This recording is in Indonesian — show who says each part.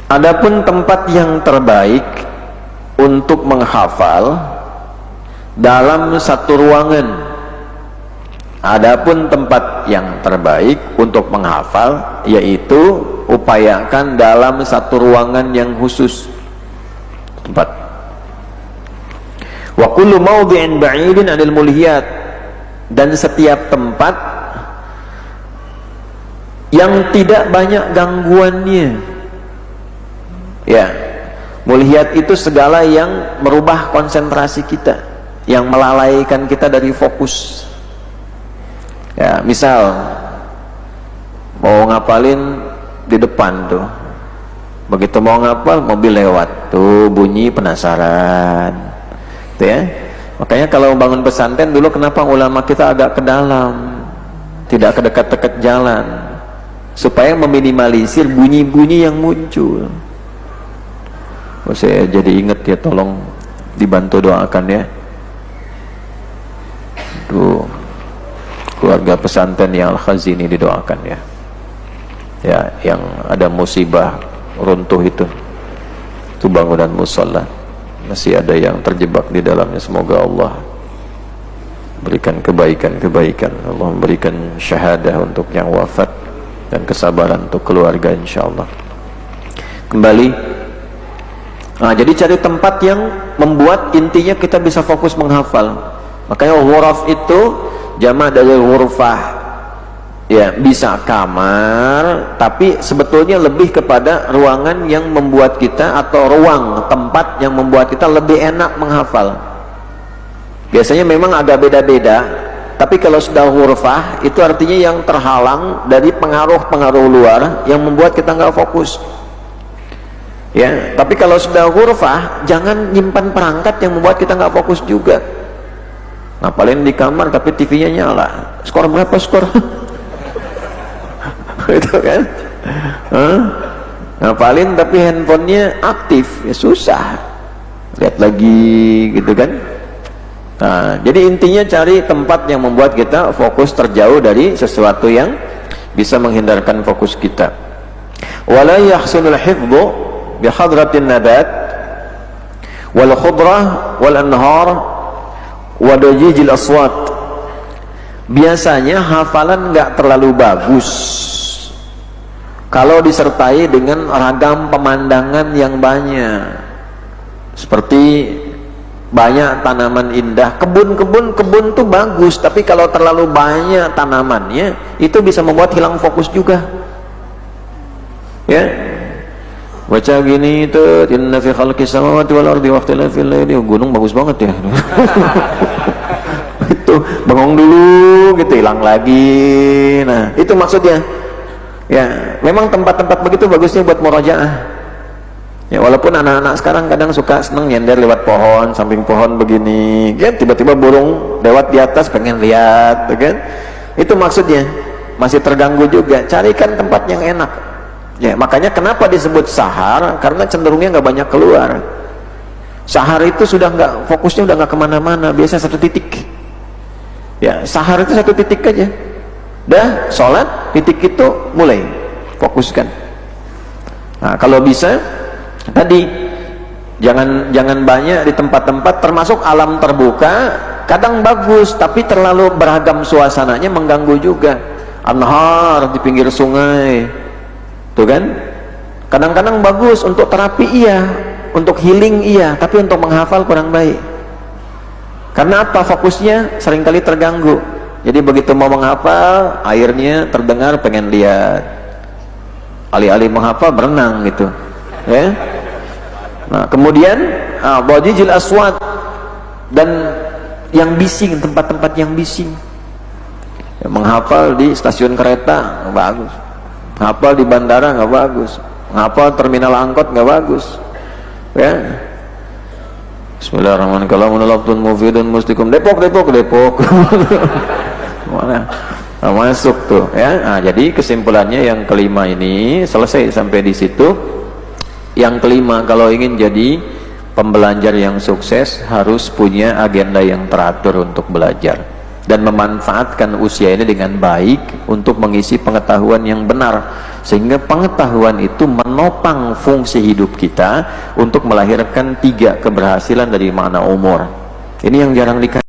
Speaker 1: Adapun tempat yang terbaik untuk menghafal dalam satu ruangan. Adapun tempat yang terbaik untuk menghafal yaitu upayakan dalam satu ruangan yang khusus. Tempat. Wa kullu mawdi'in ba'idin 'anil mulhiyat, dan setiap tempat yang tidak banyak gangguannya. Ya, mulhiyat itu segala yang merubah konsentrasi kita, yang melalaikan kita dari fokus. Ya, misal mau ngapalin di depan tuh, begitu mau ngapal mobil lewat tuh bunyi penasaran, tuh ya. Makanya kalau bangun pesantren dulu kenapa ulama kita agak ke dalam, tidak ke dekat-dekat jalan, supaya meminimalisir bunyi-bunyi yang muncul. Oh, saya jadi ingat ya, tolong dibantu doakan ya. Tuh, keluarga pesantren yang Al-Khazini didoakan ya. Ya, yang ada musibah runtuh itu bangunan mushola, masih ada yang terjebak di dalamnya. Semoga Allah berikan kebaikan-kebaikan, Allah memberikan syahadah untuk yang wafat dan kesabaran untuk keluarga insyaallah. Kembali. Nah, jadi cari tempat yang membuat intinya kita bisa fokus menghafal. Makanya ghuraf itu jamak dari ghurfah. Ya, bisa kamar, tapi sebetulnya lebih kepada ruangan yang membuat kita, atau ruang tempat yang membuat kita lebih enak menghafal. Biasanya memang agak beda-beda, tapi kalau sudah ghurfah itu artinya yang terhalang dari pengaruh-pengaruh luar yang membuat kita nggak fokus. Ya, tapi kalau sudah ghurfah, jangan nyimpan perangkat yang membuat kita nggak fokus juga. Ngapalin di kamar tapi TV-nya nyala. Skor berapa skor? Itu kan? Ngapalin tapi handphonenya aktif, ya susah. Lihat lagi gitu kan? Nah, jadi intinya cari tempat yang membuat kita fokus, terjauh dari sesuatu yang bisa menghindarkan fokus kita. Wala yahsunul hifdhu bihadratin nabat wal khudrah wal anhar wa dajijil aswat. Biasanya hafalan nggak terlalu bagus kalau disertai dengan ragam pemandangan yang banyak, seperti banyak tanaman indah. Kebun tuh bagus, tapi kalau terlalu banyak tanamannya itu bisa membuat hilang fokus juga. Ya, baca gini itu, inna fi khalqis samawati wal ardi wa ikhtilafil laili. Gunung bagus banget ya. Itu bengong dulu gitu, hilang lagi. Nah, itu maksudnya. Ya, memang tempat-tempat begitu bagusnya buat murojaah. Ya, walaupun anak-anak sekarang kadang suka seneng nyender lewat pohon, samping pohon begini, ya tiba-tiba burung lewat di atas pengen lihat, kan? Itu maksudnya. Masih terganggu juga. Carikan tempat yang enak. Ya, makanya kenapa disebut sahar? Karena cenderungnya nggak banyak keluar. Sahar itu sudah nggak, fokusnya udah nggak kemana-mana, biasa satu titik. Ya, sahar itu satu titik aja. Dah sholat, titik itu mulai fokuskan. Nah, kalau bisa tadi jangan banyak di tempat-tempat, termasuk alam terbuka. Kadang bagus, tapi terlalu beragam suasananya mengganggu juga. Anhar di pinggir sungai, tuh kan, kadang-kadang bagus untuk terapi iya, untuk healing iya, tapi untuk menghafal kurang baik. Karena apa? Fokusnya seringkali terganggu. Jadi begitu mau menghafal, airnya terdengar pengen lihat, alih-alih menghafal berenang gitu, ya. Nah, kemudian wadijil aswat, dan yang bising, tempat-tempat yang bising. Ya, menghafal di stasiun kereta nggak bagus, menghafal di bandara nggak bagus, menghafal terminal angkot nggak bagus, ya. Bismillahirrahmanirrahim. Mustikum Depok. Mana? Nah, masuk tuh, ya. Nah, jadi kesimpulannya yang kelima ini selesai sampai di situ. Yang kelima, kalau ingin jadi pembelajar yang sukses harus punya agenda yang teratur untuk belajar. dan memanfaatkan usia ini dengan baik untuk mengisi pengetahuan yang benar, sehingga pengetahuan itu menopang fungsi hidup kita untuk melahirkan 3 keberhasilan dari makna umur. Ini yang jarang dikasih.